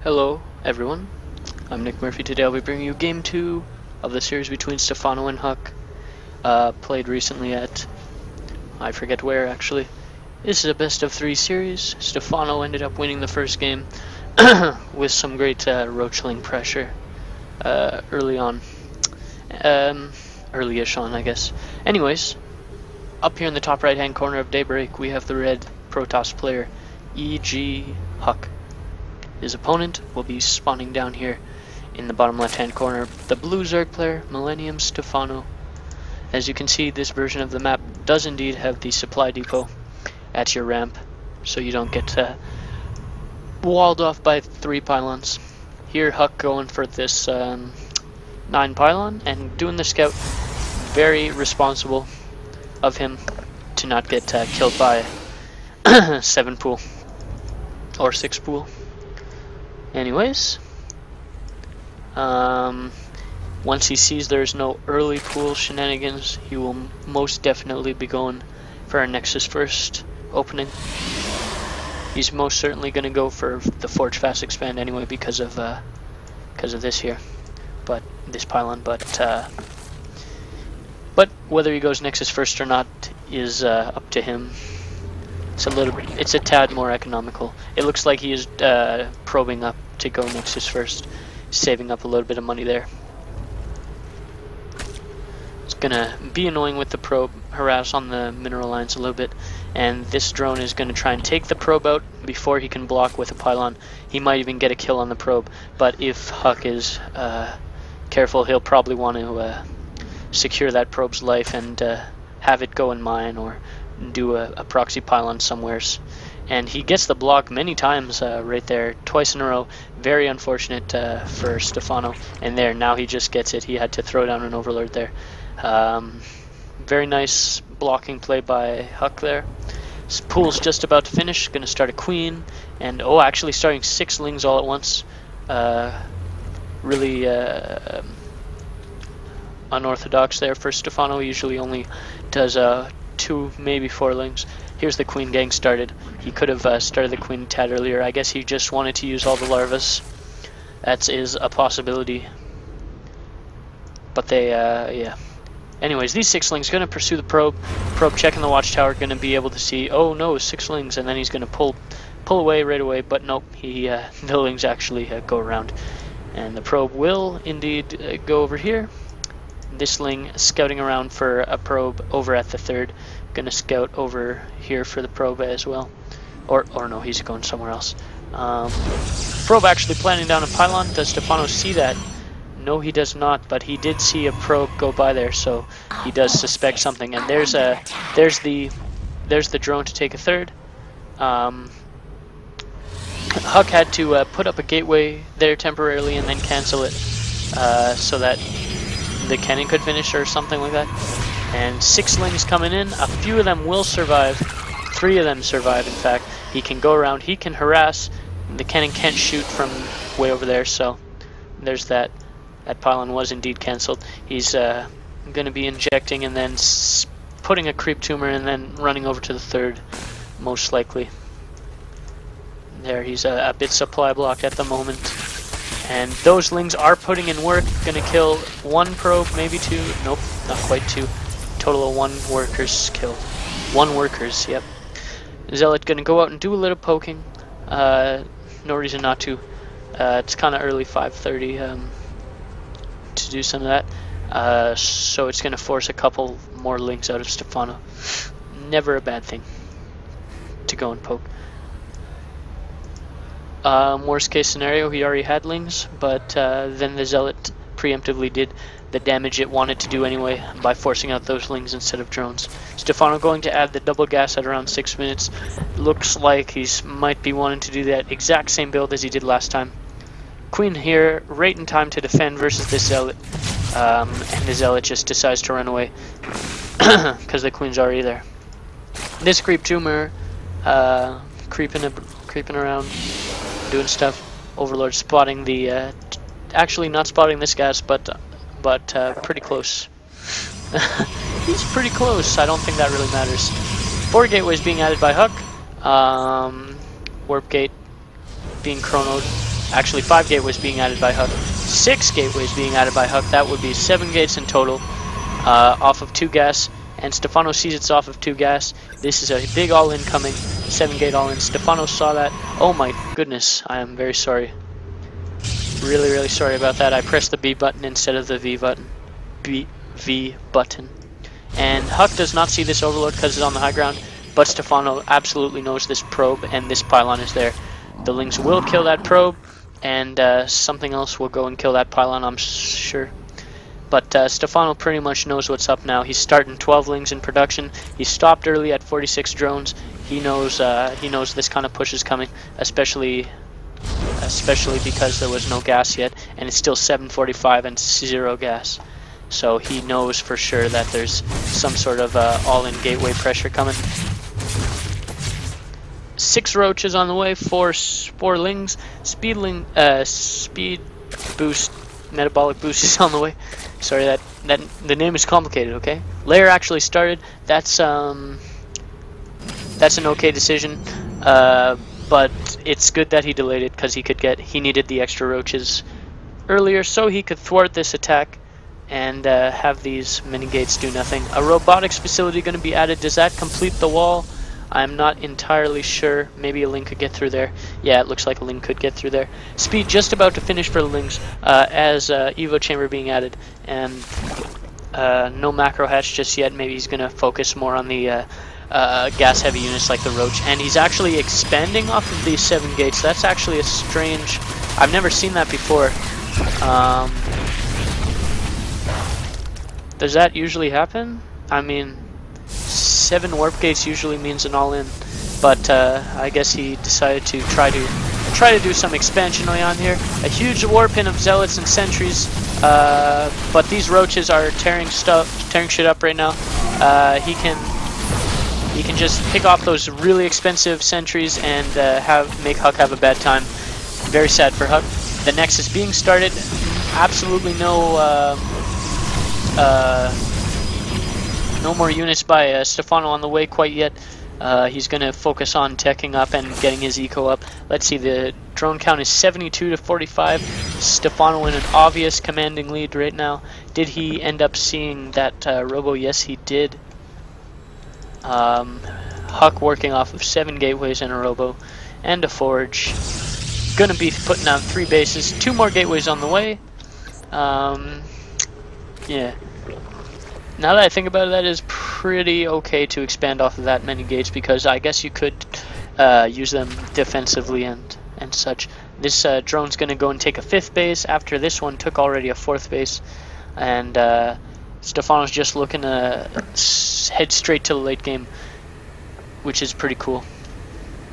Hello everyone, I'm Nick Murphy. Today I'll be bringing you game 2 of the series between Stephano and EGHuK. Played recently at, I forget where actually. This is a best of 3 series. Stephano ended up winning the first game with some great roachling pressure early on. Early-ish on, I guess. Anyways, up here in the top right hand corner of Daybreak we have the red Protoss player EGHuK. His opponent will be spawning down here in the bottom left hand corner, the blue Zerg player, MillStephano. As you can see, this version of the map does indeed have the supply depot at your ramp, so you don't get walled off by 3 pylons. Here EGHuK going for this 9 pylon and doing the scout. Very responsible of him to not get killed by 7 pool or 6 pool. Anyways, once he sees there's no early pool shenanigans, he will most definitely be going for a Nexus first opening. He's most certainly going to go for the Forge Fast Expand anyway because of this here, but this pylon. But whether he goes Nexus first or not is up to him. It's a tad more economical. It looks like he is probing up to go Nexus first, saving up a little bit of money there. It's gonna be annoying with the probe, harass on the mineral lines a little bit, and this drone is gonna try and take the probe out before he can block with a pylon. He might even get a kill on the probe, but if EGHuK is careful, he'll probably want to secure that probe's life and have it go in mine or do a proxy pylon somewheres. And he gets the block many times right there, twice in a row. Very unfortunate for Stephano. And there, now he just gets it. He had to throw down an overlord there. Very nice blocking play by EGHuK there. This pool's just about to finish. Going to start a queen. And oh, actually starting 6 lings all at once. Really unorthodox there for Stephano. He usually only does 2, maybe 4 lings. Here's the queen getting started. He could have started the queen a tad earlier. I guess he just wanted to use all the larvas. That is a possibility. But they, yeah. Anyways, these 6 lings going to pursue the probe. Probe checking the watchtower, going to be able to see, oh no, 6 lings, and then he's going to pull away right away. But nope, the lings actually go around, and the probe will indeed go over here. This ling scouting around for a probe over at the 3rd. Gonna scout over here for the probe as well. Or no, he's going somewhere else. Probe actually planting down a pylon. Does Stephano see that? No, he does not, but he did see a probe go by there, so he does suspect something. And there's the drone to take a 3rd. EGHuK had to put up a gateway there temporarily and then cancel it so that the cannon could finish or something like that. And 6 lings coming in. A few of them will survive. 3 of them survive, in fact. He can go around. He can harass. The cannon can't shoot from way over there, so there's that. That pylon was indeed cancelled. He's going to be injecting and then putting a creep tumor and then running over to the 3rd, most likely. There, he's a bit supply blocked at the moment. And those lings are putting in work. Gonna kill 1 probe, maybe 2. Nope, not quite 2. Total of 1 workers killed. 1 workers, yep. Zealot gonna go out and do a little poking. No reason not to. It's kind of early, 5:30, to do some of that. So it's gonna force a couple more lings out of Stephano. Never a bad thing to go and poke. Worst case scenario, he already had lings, but then the Zealot preemptively did the damage it wanted to do anyway by forcing out those lings instead of drones. Stephano going to add the double gas at around 6 minutes. Looks like he might be wanting to do that exact same build as he did last time. Queen here, right in time to defend versus the Zealot, and the Zealot just decides to run away because the Queen's already there. This creep tumor, creeping around, doing stuff. Overlord spotting the actually not spotting this gas, but pretty close. He's pretty close. I don't think that really matters. 4 gateways being added by EGHuK. Warp gate being chronoed. Actually, 5 gateways being added by EGHuK. 6 gateways being added by EGHuK. That would be 7 gates in total, off of 2 gas. And Stephano sees it's off of 2 gas. This is a big all-in coming. 7 gate all-in. Stephano saw that. Oh my goodness, I am very sorry. Really, really sorry about that. I pressed the B button instead of the V button. V button. And EGHuK does not see this overload because it's on the high ground, but Stephano absolutely knows this probe and this pylon is there. The Lings will kill that probe, and something else will go and kill that pylon, I'm sure. But Stephano pretty much knows what's up now. He's starting 12 Lings in production. He stopped early at 46 drones. He knows this kind of push is coming, especially because there was no gas yet, and it's still 7:45 and 0 gas. So he knows for sure that there's some sort of all-in gateway pressure coming. 6 roaches on the way, 4 Lings, speed boost, metabolic boost is on the way. Sorry, that the name is complicated. Okay, layer actually started. That's an okay decision, but it's good that he delayed it because he needed the extra roaches earlier so he could thwart this attack and have these mini gates do nothing. A robotics facility going to be added. Does that complete the wall? I'm not entirely sure. Maybe a Ling could get through there. Yeah, it looks like a Ling could get through there. Speed just about to finish for the Lings as Evo chamber being added. And no macro hatch just yet. Maybe he's going to focus more on the gas heavy units like the Roach. And he's actually expanding off of these 7 gates. That's actually a strange... I've never seen that before. Does that usually happen? I mean... 7 warp gates usually means an all-in, but I guess he decided to try to do some expansion on here. A huge warp in of zealots and sentries, but these roaches are tearing shit up right now. He can just pick off those really expensive sentries and make EGHuK have a bad time. Very sad for EGHuK. The Nexus being started. Absolutely no more units by Stephano on the way quite yet. He's going to focus on teching up and getting his eco up. Let's see, the drone count is 72 to 45. Stephano in an obvious commanding lead right now. Did he end up seeing that robo? Yes, he did. EGHuK working off of 7 gateways and a robo and a forge. Going to be putting down 3 bases. 2 more gateways on the way. Yeah. Now that I think about it, that is pretty okay to expand off of that many gates because I guess you could use them defensively and such. This drone's going to go and take a 5th base after this one took already a 4th base. And Stephano's just looking to head straight to the late game, which is pretty cool.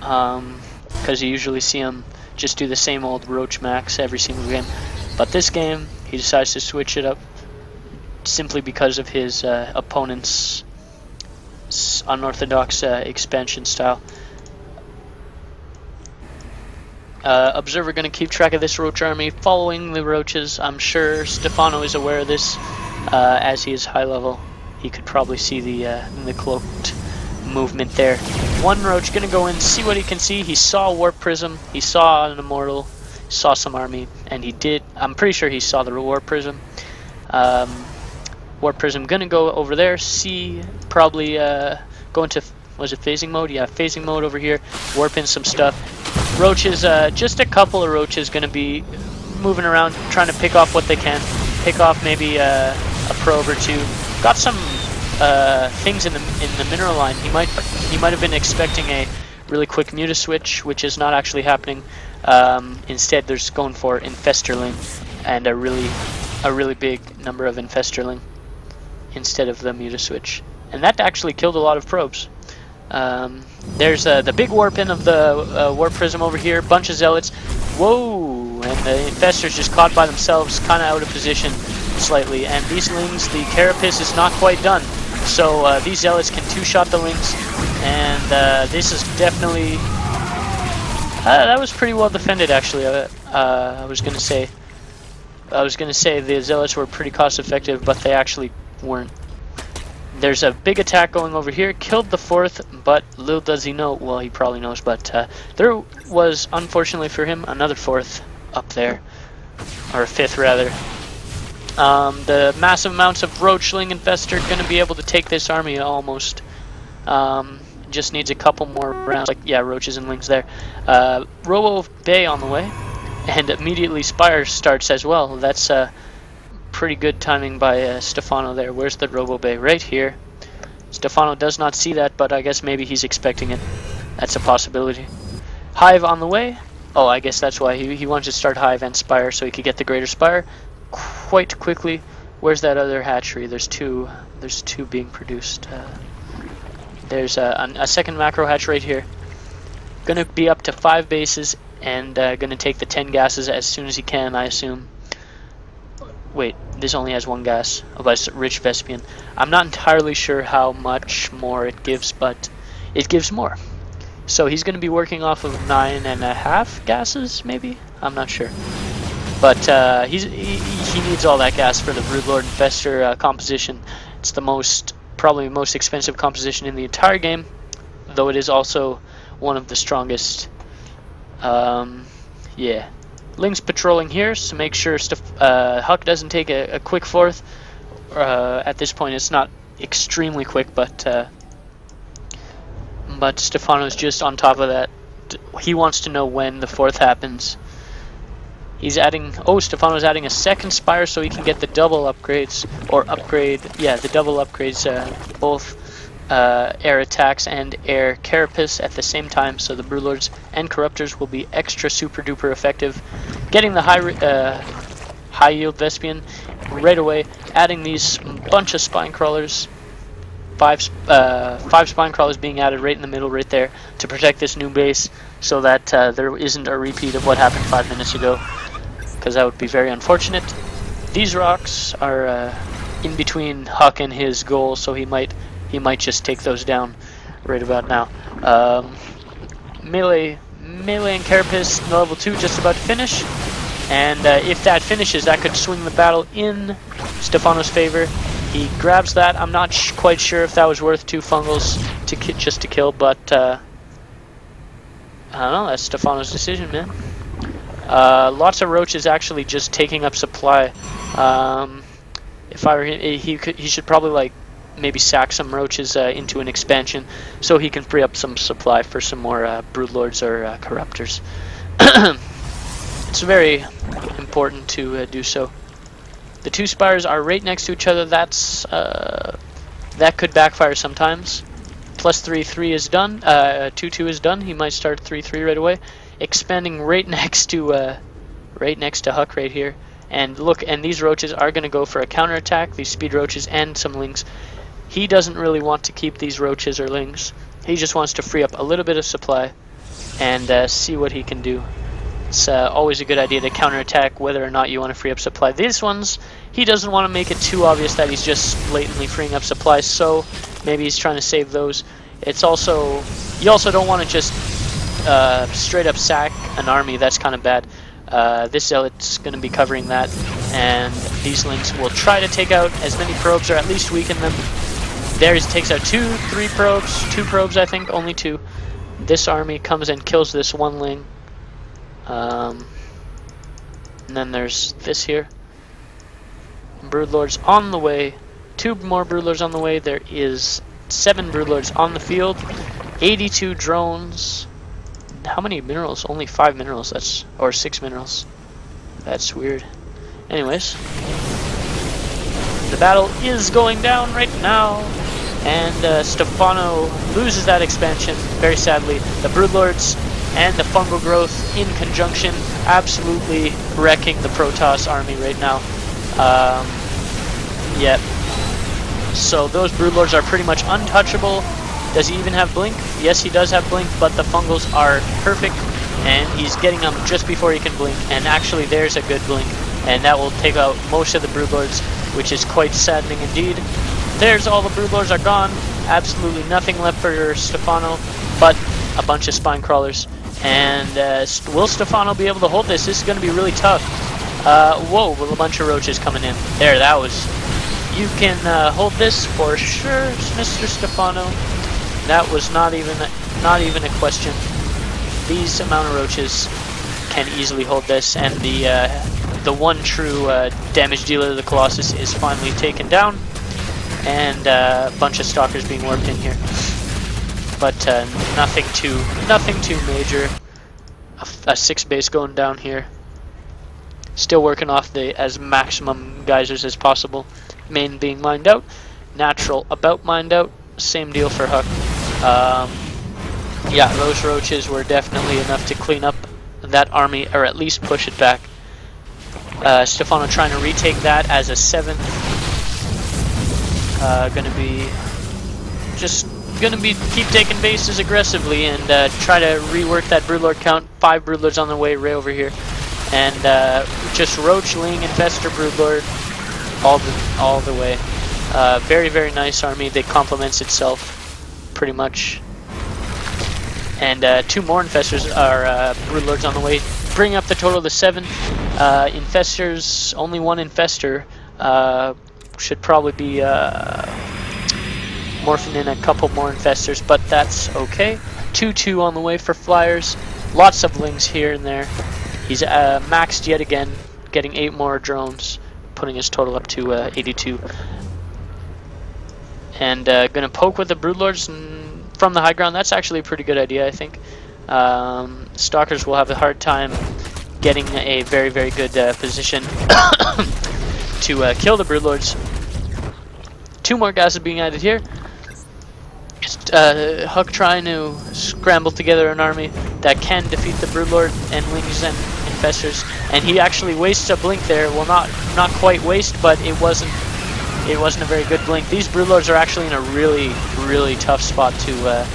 Because you usually see him just do the same old Roach Max every single game. But this game, he decides to switch it up. Simply because of his opponent's unorthodox expansion style. Observer going to keep track of this Roach army, following the Roaches. I'm sure Stephano is aware of this, as he is high level. He could probably see the cloaked movement there. 1 Roach going to go in, see what he can see. He saw a Warp Prism, he saw an Immortal, saw some army, and he did. I'm pretty sure he saw the Warp Prism. Warp Prism gonna go over there, see, probably go into, was it phasing mode? Yeah, phasing mode over here, warp in some stuff. Roaches, just a couple of Roaches gonna be moving around, trying to pick off what they can. Pick off maybe a probe or 2. Got some things in the mineral line. He might have been expecting a really quick Muta switch, which is not actually happening. Instead, they're just going for Infesterling and a really big number of Infesterling instead of the Muta switch, and that actually killed a lot of probes. There's the big warp in of the Warp Prism over here, bunch of zealots. Whoa! And the Infestors just caught by themselves, kind of out of position slightly. And these Lings, the Carapace is not quite done, so these zealots can 2-shot the Lings, and this is definitely that was pretty well defended actually. I was gonna say the zealots were pretty cost effective, but they actually weren't. There's a big attack going over here, killed the 4th, but little does he know, well he probably knows, but there was, unfortunately for him, another 4th up there, or a 5th rather. The massive amounts of roachling infest are going to be able to take this army almost. Just needs a couple more rounds, like, yeah, roaches and lings there. Robo Bay on the way, and immediately Spire starts as well. That's pretty good timing by Stephano there. Where's the Robo Bay? Right here. Stephano does not see that, but I guess maybe he's expecting it. That's a possibility. Hive on the way. Oh, I guess that's why he wanted to start Hive and Spire so he could get the Greater Spire quite quickly. Where's that other hatchery? There's two being produced. There's a second macro hatch right here. Gonna be up to 5 bases and gonna take the 10 gases as soon as he can, I assume. Wait, this only has 1 gas. Oh, but it's Rich Vespian. I'm not entirely sure how much more it gives, but it gives more. So he's going to be working off of 9.5 gases, maybe? I'm not sure. But he needs all that gas for the Broodlord Infestor composition. It's the probably most expensive composition in the entire game, though it is also one of the strongest. Yeah. Ling's patrolling here, so make sure EGHuK doesn't take a quick 4th. At this point, it's not extremely quick, but Stephano's just on top of that. He wants to know when the 4th happens. He's adding. Oh, Stephano's adding a 2nd Spire so he can get the double upgrades, or upgrade. Yeah, the double upgrades, both air attacks and air carapace at the same time, so the Broodlords and Corruptors will be extra super duper effective. Getting the high yield Vespian right away, adding these bunch of spine crawlers, 5 spine crawlers being added right in the middle right there to protect this new base, so that there isn't a repeat of what happened 5 minutes ago, because that would be very unfortunate. These rocks are in between EGHuK and his goal, so he might just take those down right about now. Melee and Carapace level 2 just about to finish, and if that finishes, that could swing the battle in Stephano's favor. He grabs that. I'm not quite sure if that was worth 2 fungals just to kill, but I don't know. That's Stephano's decision, man. Lots of roaches actually just taking up supply. If I were him, he should probably like maybe sack some roaches into an expansion so he can free up some supply for some more Broodlords or Corruptors. It's very important to do so. The 2 spires are right next to each other. That could backfire sometimes. Plus 3 is done. 2 is done. He might start 3 right away. Expanding right next to EGHuK right here. And look, and these roaches are going to go for a counterattack. These speed roaches and some lings. He doesn't really want to keep these roaches or lings. He just wants to free up a little bit of supply and see what he can do. It's always a good idea to counterattack whether or not you want to free up supply. These ones, he doesn't want to make it too obvious that he's just blatantly freeing up supplies, so maybe he's trying to save those. It's also, you also don't want to just straight up sack an army. That's kind of bad. This zealot's going to be covering that, and these lings will try to take out as many probes or at least weaken them. There he takes out 2 probes, I think, only 2. This army comes and kills this 1 ling. And then there's this here. Broodlords on the way. 2 more Broodlords on the way. There is 7 Broodlords on the field. 82 drones. How many minerals? Only 5 minerals. Or 6 minerals. That's weird. Anyways, the battle is going down right now, and Stephano loses that expansion very sadly. The Broodlords and the fungal growth in conjunction absolutely wrecking the Protoss army right now. Yep. So those Broodlords are pretty much untouchable. Does he even have blink? Yes, he does have blink, but the fungals are perfect, and he's getting them just before he can blink. And actually, there's a good blink, and that will take out most of the Broodlords, which is quite saddening indeed. There's all the Broodlords are gone. Absolutely nothing left for Stephano, but a bunch of spine crawlers. And will Stephano be able to hold this? This is going to be really tough. Whoa, with a bunch of roaches coming in. There, that was. You can hold this for sure, Mr. Stephano. That was not even a question. These amount of roaches can easily hold this, and the one true damage dealer, the Colossus, is finally taken down, and a bunch of Stalkers being warped in here. But nothing too major. A 6 base going down here. Still working off the as maximum geysers as possible. Main being mined out. Natural about mined out. Same deal for EGHuK. Yeah, those roaches were definitely enough to clean up that army, or at least push it back. Stephano trying to retake that as a 7th. Gonna be keep taking bases aggressively and try to rework that Broodlord count. 5 Broodlords on the way right over here, and just Roach, Ling, Infestor, Broodlord all the way. Very, very nice army that complements itself pretty much. And 2 more Infestors are Broodlords on the way, bring up the total to 7. Infestors, only 1 Infestor. Should probably be morphing in a couple more Infestors, but that's okay. 2-2 on the way for Flyers. Lots of Lings here and there. He's maxed yet again, getting 8 more drones, putting his total up to 82. And gonna poke with the Broodlords from the high ground. That's actually a pretty good idea, I think. Stalkers will have a hard time getting a very, very good position to kill the Broodlords. 2 more guys are being added here. EGHuK trying to scramble together an army that can defeat the Broodlord and Lings and Infestors, and he actually wastes a blink there. Well, not quite waste, but it wasn't a very good blink. These Broodlords are actually in a really, really tough spot to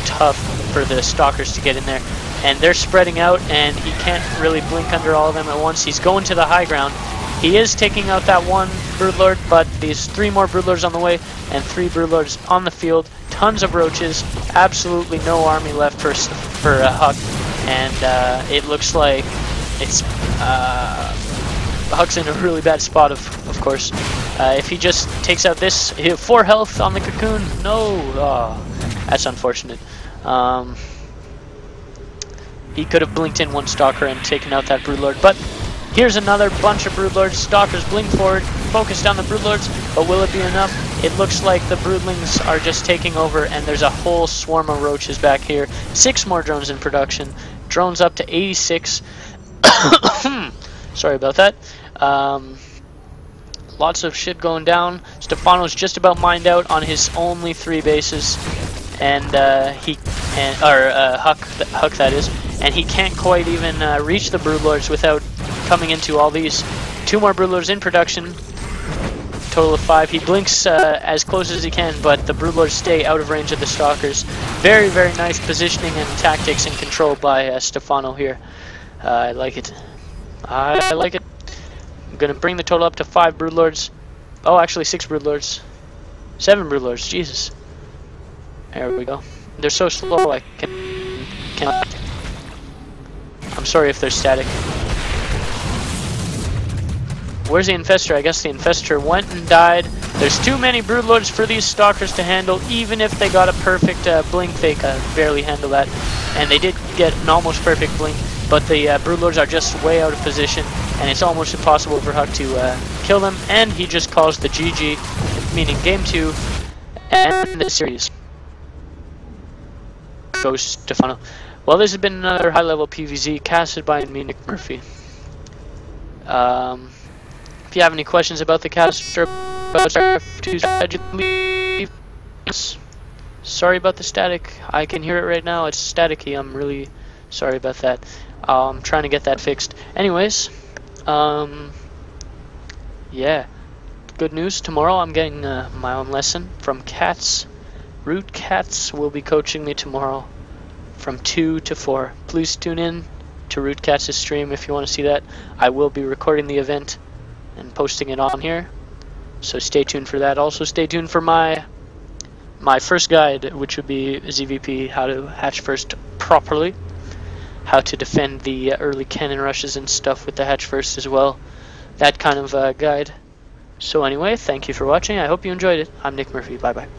tough for the Stalkers to get in there, and they're spreading out, and he can't really blink under all of them at once. He's going to the high ground. He is taking out that 1 Broodlord, but these 3 more Broodlords on the way, and 3 Broodlords on the field. Tons of roaches. Absolutely no army left for EGHuK, and it looks like it's EGHuK's in a really bad spot. Of course, if he just takes out this, 4 health on the cocoon. No, that's unfortunate. He could have blinked in 1 Stalker and taken out that Broodlord, but here's another bunch of Broodlords. Stalkers blink forward, focus down the Broodlords, but will it be enough? It looks like the Broodlings are just taking over, and there's a whole swarm of roaches back here. 6 more drones in production. Drones up to 86. Sorry about that. Lots of shit going down. Stephano's just about mined out on his only 3 bases, and EGHuK that is, and he can't quite even reach the Broodlords without coming into all these. 2 more Broodlords in production. Total of 5. He blinks as close as he can, but the Broodlords stay out of range of the Stalkers. Very, very nice positioning and tactics and control by Stephano here. I like it. I like it. I'm gonna bring the total up to 5 Broodlords. Oh, actually 6 Broodlords. 7 Broodlords. Jesus. There we go. They're so slow I can't. I'm sorry if they're static. Where's the Infestor? I guess the Infestor went and died. There's too many Broodlords for these Stalkers to handle. Even if they got a perfect blink, they could barely handle that. And they did get an almost perfect blink, but the Broodlords are just way out of position, and it's almost impossible for EGHuK to kill them. And he just calls the GG, meaning Game 2, and the series. Goes Stephano. Well, this has been another high-level PvZ casted by me, Nick Murphy. If you have any questions about the cast or about Starcraft 2, sorry about the static. I can hear it right now. It's staticky. I'm really sorry about that. I'm trying to get that fixed. Anyways, yeah. Good news. Tomorrow I'm getting my own lesson from EGHuK. ROOTCatZ will be coaching me tomorrow from 2 to 4. Please tune in to ROOTCatz's stream if you want to see that. I will be recording the event and posting it on here, so stay tuned for that. Also stay tuned for my first guide, which would be ZVP, how to hatch first properly, how to defend the early cannon rushes and stuff with the hatch first as well, that kind of guide. So anyway, thank you for watching. I hope you enjoyed it. I'm Nick Murphy. Bye bye.